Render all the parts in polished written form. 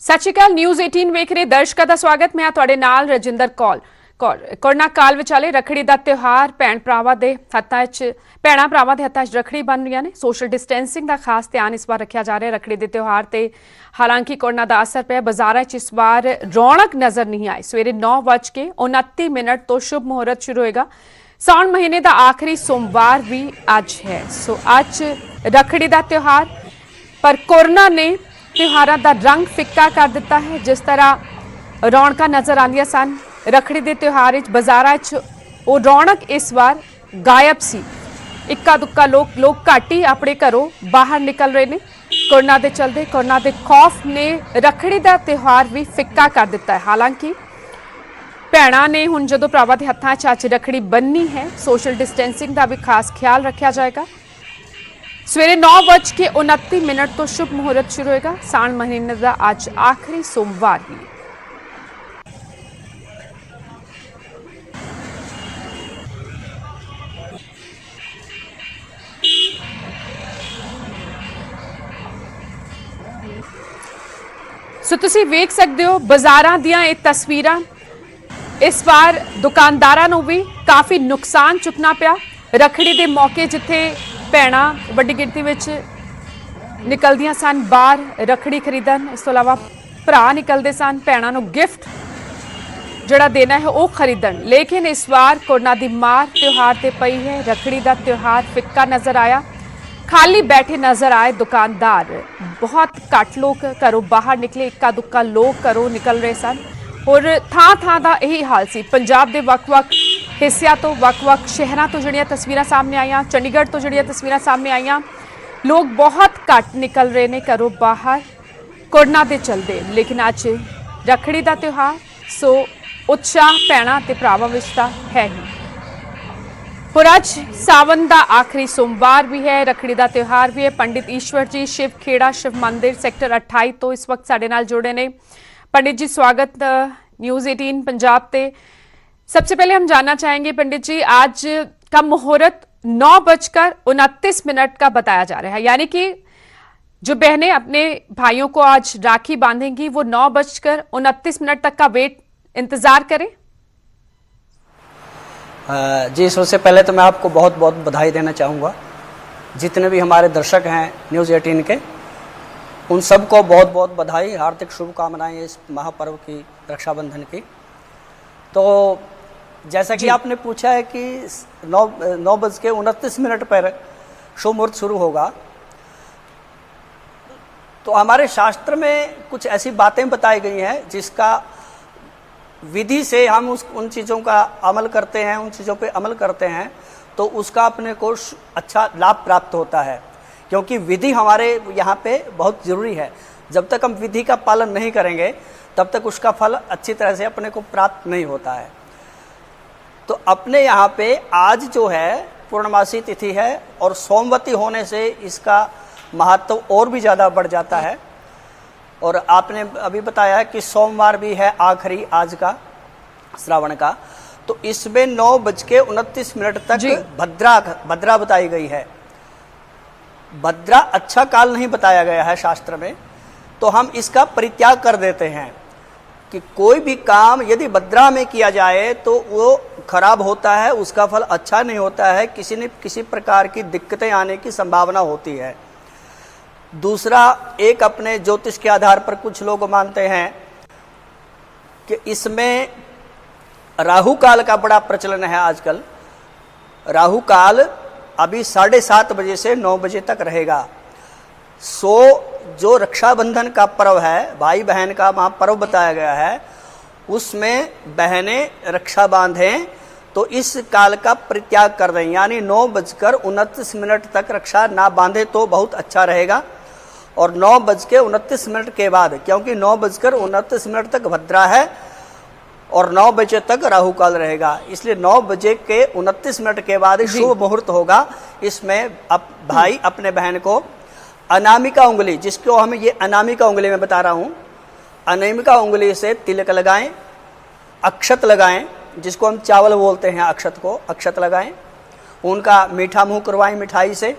ਸਤਿ ਸ਼੍ਰੀ ਅਕਾਲ ਨਿਊਜ਼ 18 ਵੇਖ ਰਹੇ ਦਰਸ਼ਕਾਂ ਦਾ ਸਵਾਗਤ। ਮੈਂ ਤੁਹਾਡੇ ਨਾਲ ਰਜਿੰਦਰ ਕੌਰ। ਕੋਰੋਨਾ ਕਾਲ ਵਿਚਾਲੇ ਰੱਖੜੀ ਦਾ ਤਿਉਹਾਰ ਭੈਣਾਂ ਭਰਾਵਾਂ ਦੇ ਹੱਥਾਂ 'ਚ ਰੱਖੜੀ ਬਣ ਰਹੀਆਂ ਨੇ। ਸੋਸ਼ਲ ਡਿਸਟੈਂਸਿੰਗ ਦਾ ਖਾਸ ਧਿਆਨ ਇਸ ਵਾਰ ਰੱਖਿਆ ਜਾ ਰਿਹਾ ਰੱਖੜੀ ਦੇ ਤਿਉਹਾਰ ਤੇ। ਹਾਲਾਂਕਿ ਕੋਰੋਨਾ ਦਾ ਅਸਰ ਪਿਆ ਬਾਜ਼ਾਰਾਂ 'ਚ ਇਸ ਵਾਰ ਰੌਣਕ ਨਜ਼ਰ ਨਹੀਂ ਆਈ। ਸਵੇਰੇ 9:29 ਤੋਂ ਸ਼ੁਭ ਮੁਹੂਰਤ ਸ਼ੁਰੂ ਹੋਏਗਾ। ਸਾਉਣ ਮਹੀਨੇ ਦਾ ਆਖਰੀ ਸੋਮਵਾਰ ਵੀ ਅੱਜ ਹੈ। ਸੋ ਅੱਜ ਰੱਖੜੀ ਦਾ ਤਿਉਹਾਰ, ਪਰ ਕੋਰੋਨਾ ਨੇ ਤਿਉਹਾਰਾਂ ਦਾ ਰੰਗ ਫਿੱਕਾ ਕਰ ਦਿੱਤਾ ਹੈ। ਜਿਸ ਤਰ੍ਹਾਂ ਰੌਣਕਾਂ ਨਜ਼ਰ ਆਉਂਦੀਆਂ ਸਨ ਰੱਖੜੀ ਦੇ ਤਿਉਹਾਰ ਵਿੱਚ ਬਾਜ਼ਾਰਾਂ 'ਚ, ਉਹ ਰੌਣਕ ਇਸ ਵਾਰ ਗਾਇਬ ਸੀ। ਇੱਕਾ ਦੁੱਕਾ ਲੋਕ ਘੱਟ ਹੀ ਆਪਣੇ ਘਰੋਂ ਬਾਹਰ ਨਿਕਲ ਰਹੇ ਨੇ। ਕੋਰੋਨਾ ਦੇ ਚਲਦੇ, ਕੋਰੋਨਾ ਦੇ ਖੌਫ ਨੇ ਰੱਖੜੀ ਦਾ ਤਿਉਹਾਰ ਵੀ ਫਿੱਕਾ ਕਰ ਦਿੱਤਾ ਹੈ। ਹਾਲਾਂਕਿ ਭੈਣਾਂ ਨੇ ਹੁਣ ਜਦੋਂ ਭਰਾਵਾਂ ਦੇ ਹੱਥਾਂ 'ਚ ਅੱਜ ਰੱਖੜੀ ਬੰਨ੍ਹਣੀ ਹੈ, ਸੋਸ਼ਲ ਡਿਸਟੈਂਸਿੰਗ ਦਾ ਵੀ ਖਾਸ ਖਿਆਲ ਰੱਖਿਆ ਜਾਏਗਾ। ਸਵੇਰੇ 9:29 ਤੋਂ ਸ਼ੁਭ ਮੁਹੂਰਤ ਸ਼ੁਰੂ ਹੋਏਗਾ। ਸਾਉਣ ਮਹੀਨੇ ਦਾ ਅੱਜ ਆਖਰੀ ਸੋਮਵਾਰ ਵੀ। ਸੋ ਤੁਸੀਂ ਵੇਖ ਸਕਦੇ ਹੋ ਬਾਜ਼ਾਰਾਂ ਦੀਆਂ ਇਹ ਤਸਵੀਰਾਂ। ਇਸ ਵਾਰ ਦੁਕਾਨਦਾਰਾਂ ਨੂੰ ਵੀ ਕਾਫੀ ਨੁਕਸਾਨ ਚੁੱਕਣਾ ਪਿਆ। ਰੱਖੜੀ ਦੇ ਮੌਕੇ ਜਿੱਥੇ ਭੈਣਾਂ ਵੱਡੀ ਗਿਣਤੀ ਵਿੱਚ ਨਿਕਲਦੀਆਂ ਸਨ ਬਾਹਰ ਰੱਖੜੀ ਖਰੀਦਣ, ਇਸ ਤੋਂ ਇਲਾਵਾ ਭਰਾ ਨਿਕਲਦੇ ਸਨ ਭੈਣਾਂ ਨੂੰ ਗਿਫਟ ਜਿਹੜਾ ਦੇਣਾ ਹੈ ਉਹ ਖਰੀਦਣ। ਲੇਕਿਨ ਇਸ ਵਾਰ ਕੋਰੋਨਾ ਦੀ ਮਾਰ ਤਿਉਹਾਰ ਤੇ ਪਈ ਹੈ। ਰੱਖੜੀ ਦਾ ਤਿਉਹਾਰ ਫਿੱਕਾ ਨਜ਼ਰ ਆਇਆ। ਖਾਲੀ बैठे नजर आए दुकानदार। बहुत घट लोग घरों बाहर निकले, इक्का दुक्का लोग घरों निकल रहे सन। और थां का यही हाल सी। पंजाब के ਵੱਖ-ਵੱਖ हिस्सों तो ਵੱਖ-ਵੱਖ शहरों तो ਜਿਹੜੀਆਂ तस्वीरां सामने आईयां, चंडीगढ़ तो ਜਿਹੜੀਆਂ तस्वीरां सामने आईयां, लोग बहुत घट निकल रहे ने घरों बाहर कोरोना के चलते। लेकिन अज रखड़ी का त्यौहार, सो उत्साह भैणां ते भरावां विच तां है ही। और आज सावन का आखिरी सोमवार भी है, रखड़ी का त्यौहार भी है। पंडित ईश्वर जी शिव खेड़ा शिव मंदिर सेक्टर 28 तो इस वक्त साडे नाल जुड़े ने। पंडित जी स्वागत न्यूज़ 18 पंजाब ते। सबसे पहले हम जानना चाहेंगे पंडित जी, आज का मुहूर्त 9:29 का बताया जा रहा है, यानी कि जो बहनें अपने भाइयों को आज राखी बांधेंगी वो 9:29 तक का वेट इंतजार करें। जी, सबसे पहले तो मैं आपको बहुत बहुत बधाई देना चाहूँगा। जितने भी हमारे दर्शक हैं न्यूज़ 18 के, उन सबको बहुत बहुत बधाई, हार्दिक शुभकामनाएं इस महापर्व की, रक्षाबंधन की। तो जैसा कि आपने पूछा है कि 9:29 पर शुभ मुहूर्त शुरू होगा, तो हमारे शास्त्र में कुछ ऐसी बातें बताई गई हैं जिसका विधि से हम उन चीज़ों का अमल करते हैं, उन चीज़ों पे अमल करते हैं तो उसका अपने को अच्छा लाभ प्राप्त होता है। क्योंकि विधि हमारे यहाँ पे बहुत ज़रूरी है। जब तक हम विधि का पालन नहीं करेंगे तब तक उसका फल अच्छी तरह से अपने को प्राप्त नहीं होता है। तो अपने यहाँ पे आज जो है पूर्णमासी तिथि है और सोमवती होने से इसका महत्व और भी ज़्यादा बढ़ जाता है। और आपने अभी बताया कि सोमवार भी है आखिरी आज का श्रावण का, तो इसमें 9:29 तक भद्रा बताई गई है। भद्रा अच्छा काल नहीं बताया गया है शास्त्र में, तो हम इसका परित्याग कर देते हैं कि कोई भी काम यदि भद्रा में किया जाए तो वो खराब होता है, उसका फल अच्छा नहीं होता है, किसी न किसी प्रकार की दिक्कतें आने की संभावना होती है। दूसरा, एक अपने ज्योतिष के आधार पर कुछ लोग मानते हैं कि इसमें राहु काल का बड़ा प्रचलन है आजकल। राहु काल अभी 7:30 बजे से 9 बजे तक रहेगा। सो जो रक्षाबंधन का पर्व है, भाई बहन का महापर्व बताया गया है, उसमें बहनें रक्षा बांधें तो इस काल का परित्याग कर दें, यानी 9:29 तक रक्षा ना बांधे तो बहुत अच्छा रहेगा। और 9:29 के बाद, क्योंकि 9:29 तक भद्रा है और 9 बजे तक राहु काल रहेगा, इसलिए 9:29 के बाद शुभ मुहूर्त होगा। इसमें अब भाई अपने बहन को अनामिका उंगली, जिसको हम ये अनामिका उंगली में बता रहा हूँ, अनामिका उंगली से तिलक लगाएं, अक्षत लगाएं, जिसको हम चावल बोलते हैं अक्षत को, अक्षत लगाएं, उनका मीठा मुंह करवाएं मिठाई से,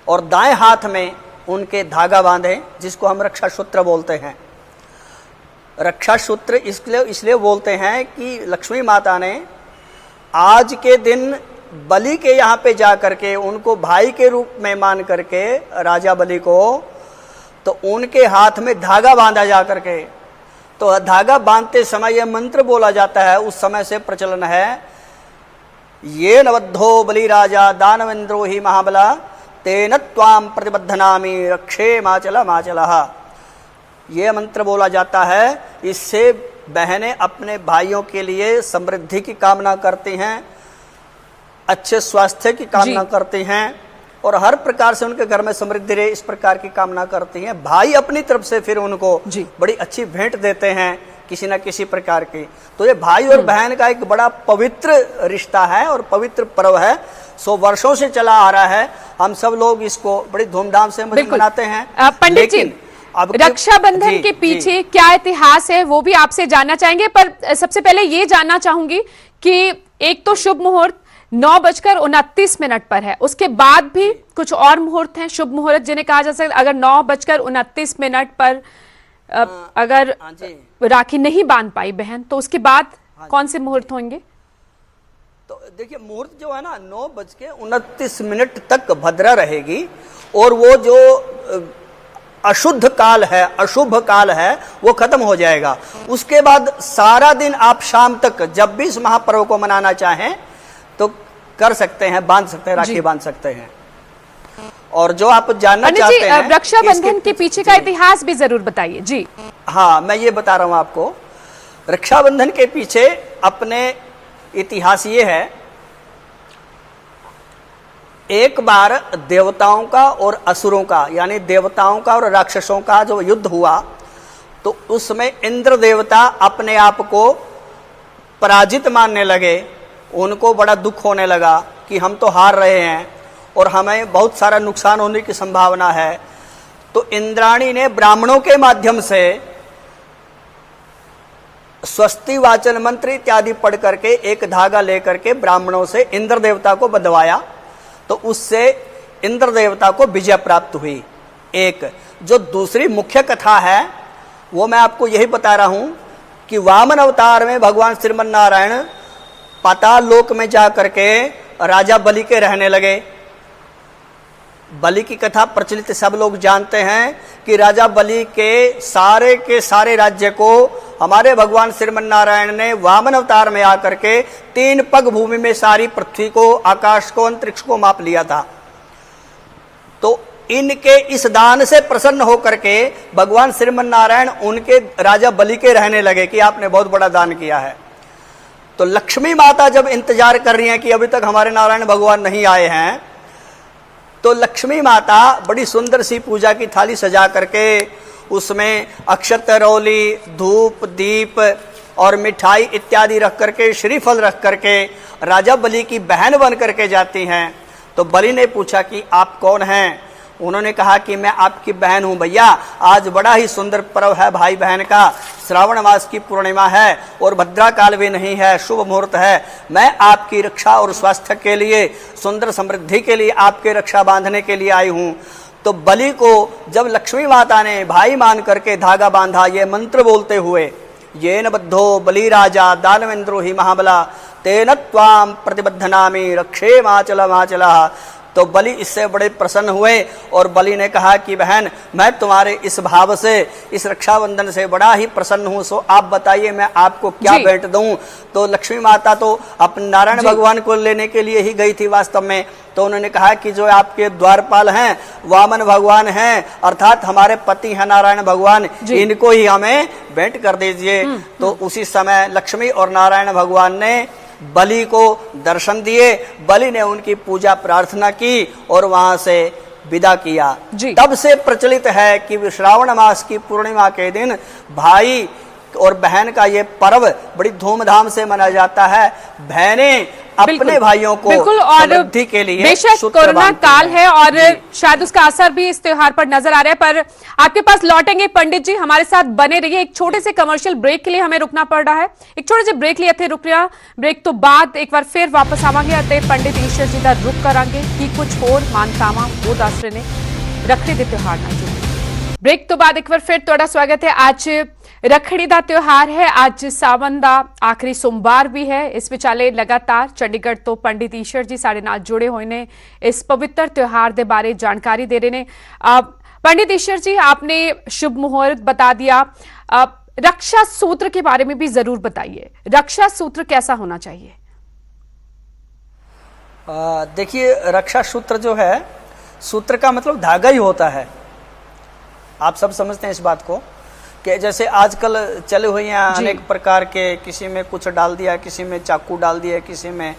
और दाएं हाथ में उनके धागा बांधें, जिसको हम रक्षा सूत्र बोलते हैं। रक्षा सूत्र इसलिए बोलते हैं कि लक्ष्मी माता ने आज के दिन बलि के यहाँ पे जा करके उनको भाई के रूप में मान करके राजा बलि को, तो उनके हाथ में धागा बांधा जा करके, तो धागा बांधते समय यह मंत्र बोला जाता है, उस समय से प्रचलन है, ये नवद्धो बलि राजा दानवेंद्रो ही महाबला तेन त्वाम प्रतिबद्धनामि रक्षे माचला माचलः। ये मंत्र बोला जाता है। इससे बहनें अपने भाइयों के लिए समृद्धि की कामना करती हैं, अच्छे स्वास्थ्य की कामना करती हैं और हर प्रकार से उनके घर में समृद्धि रहे इस प्रकार की कामना करती हैं। भाई अपनी तरफ से फिर उनको बड़ी अच्छी भेंट देते हैं किसी न किसी प्रकार की। तो ये भाई और बहन का एक बड़ा पवित्र रिश्ता है और पवित्र पर्व है। 100 वर्षों से चला आ रहा है। हम सब लोग इसको बड़ी धूमधाम से मनाते हैं। पंडित जी, रक्षाबंधन के पीछे क्या इतिहास है वो भी आपसे जानना चाहेंगे, पर सबसे पहले ये जानना चाहूंगी कि एक तो शुभ मुहूर्त 9:29 पर है, उसके बाद भी कुछ और मुहूर्त हैं शुभ मुहूर्त जिन्हें कहा जा सकता है। अगर 9:29 पर अगर राखी नहीं बांध पाई बहन तो उसके बाद कौन से मुहूर्त होंगे? तो देखिए, मुहूर्त जो है ना 9:29 तक भद्रा रहेगी और वो जो अशुद्ध काल है, अशुभ काल है, वो खत्म हो जाएगा। उसके बाद सारा दिन आप शाम तक जब भी इस महापर्व को मनाना चाहें तो कर सकते हैं, बांध सकते हैं, राखी बांध सकते हैं। और जो आप जानना चाहते हैं रक्षाबंधन के पीछे का इतिहास भी जरूर बताइए जी। हाँ, मैं ये बता रहा हूं आपको। रक्षाबंधन के पीछे अपने इतिहास ये है, एक बार देवताओं का और असुरों का, यानी देवताओं का और राक्षसों का जो युद्ध हुआ, तो उसमें इंद्र देवता अपने आप को पराजित मानने लगे। उनको बड़ा दुख होने लगा कि हम तो हार रहे हैं और हमें बहुत सारा नुकसान होने की संभावना है। तो इंद्राणी ने ब्राह्मणों के माध्यम से स्वस्ति वाचन मंत्र इत्यादि पढ़ करके एक धागा लेकर के ब्राह्मणों से इंद्र देवता को बंधवाया, तो उससे इंद्र देवता को विजय प्राप्त हुई। एक जो दूसरी मुख्य कथा है वो मैं आपको यही बता रहा हूं कि वामन अवतार में भगवान श्रीमन नारायण पाताल लोक में जा करके राजा बलि के रहने लगे। बलि की कथा प्रचलित सब लोग जानते हैं कि राजा बलि के सारे राज्य को हमारे भगवान श्रीमन नारायण ने वामन अवतार में आकर के 3 पग भूमि में सारी पृथ्वी को, आकाश को, अंतरिक्ष को माप लिया था। तो इनके इस दान से प्रसन्न होकर के भगवान श्रीमन नारायण उनके राजा बलि के रहने लगे कि आपने बहुत बड़ा दान किया है। तो लक्ष्मी माता जब इंतजार कर रही हैं कि अभी तक हमारे नारायण भगवान नहीं आए हैं, तो लक्ष्मी माता बड़ी सुंदर सी पूजा की थाली सजा करके उसमें अक्षत रौली, धूप, दीप और मिठाई इत्यादि रख करके, श्रीफल रख करके राजा बलि की बहन बन करके जाती हैं। तो बलि ने पूछा कि आप कौन हैं? उन्होंने कहा कि मैं आपकी बहन हूं भैया। आज बड़ा ही सुंदर पर्व है भाई बहन का, श्रावण मास की पूर्णिमा है और भद्रा काल भी नहीं है, शुभ मुहूर्त है। मैं आपकी रक्षा और स्वास्थ्य के लिए, सुंदर समृद्धि के लिए, आपके रक्षा बांधने के लिए आई हूं। तो बलि को जब लक्ष्मी माता ने भाई मान करके धागा बांधा, ये मंत्र बोलते हुए, येन बद्धो बलि राजा दानवेंद्रो ही महाबला तेन त्वाम प्रतिबद्धनामि रक्षे माचल माचलः। तो बलि इससे बड़े प्रसन्न हुए और बलि ने कहा कि बहन, मैं तुम्हारे इस भाव से, इस रक्षाबंधन से बड़ा ही प्रसन्न हूं, सो आप बताइए मैं आपको क्या भेंट दूं। तो लक्ष्मी माता तो अपने नारायण भगवान को लेने के लिए ही गई थी वास्तव में। तो उन्होंने कहा कि जो आपके द्वारपाल हैं, वामन भगवान हैं, अर्थात हमारे पति हैं नारायण भगवान, इनको ही हमें भेंट कर दीजिए। तो उसी समय लक्ष्मी और नारायण भगवान ने बलि को दर्शन दिए। बलि ने उनकी पूजा प्रार्थना की और वहां से विदा किया। तब से प्रचलित है कि श्रावण मास की पूर्णिमा के दिन भाई और बहन का ये पर्व बड़ी धूमधाम से मनाया जाता है। बहनें अपने भाइयों को समृद्धि के लिए, बेशक कोरोना काल है और शायद उसका असर भी इस त्योहार पर नजर आ रहा है, पर आपके पास लौटेंगे पंडित जी, हमारे साथ बने रहिए। एक छोटे से कमर्शियल ब्रेक के लिए हमें रुकना पड़ रहा है, एक छोटे से ब्रेक लिए थे, रुक रहा ब्रेक तो बाद एक बार फिर वापस आवांगे ਅਤੇ पंडित ईश्वर जी का रुख करांगे कि कुछ होर मानतावां वो दस रहे ने रखड़ी के त्योहार नाल जुड़े। ब्रेक तो बाद एक बार फिर तुहाडा स्वागत है। आज रखड़ी का त्योहार है, आज सावन का आखिरी सोमवार भी है। इस विचाले लगातार चंडीगढ़ तो पंडित ईश्वर जी साडे नाल जुड़े हुए ने, इस पवित्र त्योहार के बारे जानकारी दे रहे हैं। पंडित ईश्वर जी, आपने शुभ मुहूर्त बता दिया, रक्षा सूत्र के बारे में भी जरूर बताइए। रक्षा सूत्र कैसा होना चाहिए? देखिए, रक्षा सूत्र जो है, सूत्र का मतलब धागा ही होता है। आप सब समझते हैं इस बात को कि जैसे आजकल चले हुए हैं अनेक प्रकार के, किसी में कुछ डाल दिया, किसी में चाकू डाल दिया, किसी में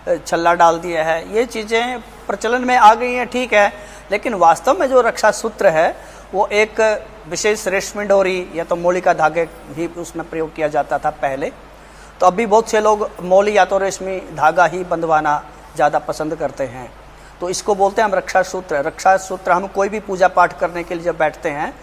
छल्ला डाल दिया है, ये चीज़ें प्रचलन में आ गई हैं, ठीक है। लेकिन वास्तव में जो रक्षा सूत्र है वो एक विशेष रेशमी डोरी या तो मोली का धागे ही उसमें प्रयोग किया जाता था पहले। तो अभी बहुत से लोग मोली या तो रेशमी धागा ही बंधवाना ज़्यादा पसंद करते हैं, तो इसको बोलते हैं हम रक्षा सूत्र। रक्षा सूत्र हम कोई भी पूजा पाठ करने के लिए जब बैठते हैं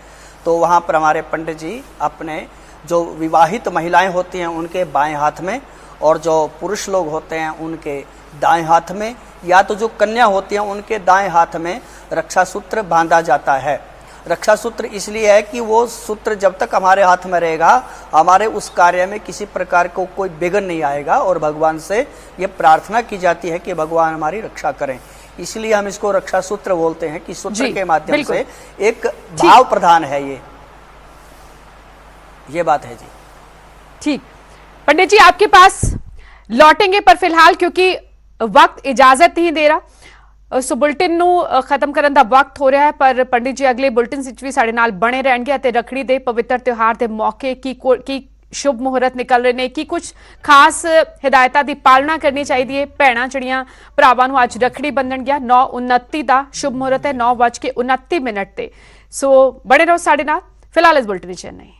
तो वहाँ पर हमारे पंडित जी अपने जो विवाहित महिलाएं होती हैं उनके बाएं हाथ में, और जो पुरुष लोग होते हैं उनके दाएं हाथ में, या तो जो कन्या होती हैं उनके दाएं हाथ में रक्षा सूत्र बांधा जाता है। रक्षा सूत्र इसलिए है कि वो सूत्र जब तक हमारे हाथ में रहेगा, हमारे उस कार्य में किसी प्रकार को कोई विघ्न नहीं आएगा, और भगवान से ये प्रार्थना की जाती है कि भगवान हमारी रक्षा करें। इसलिए हम इसको रक्षा सूत्र बोलते हैं कि सूत्र के माध्यम से एक भाव प्रधान है ये बात है जी। ठीक, पंडित जी आपके पास लौटेंगे, पर फिलहाल क्योंकि वक्त इजाजत नहीं दे रहा, सो बुलेटिन नू खत्म करने का वक्त हो रहा है। पर पंडित जी अगले बुलेटिन विच भी साडे नाल बने रहणगे ते रखड़ी दे पवित्र त्योहार के मौके की शुभ मुहूर्त निकल रहे हैं, कि कुछ खास हिदायतां की पालना करनी चाहिए। भैणां जड़ियां भरावां नूं अज रखड़ी बंधन गया 9:29 का शुभ मुहूर्त है, 9:29 ते। सो बने रहो साडे नाल। फिलहाल इस बुलेटिन चेन्नई।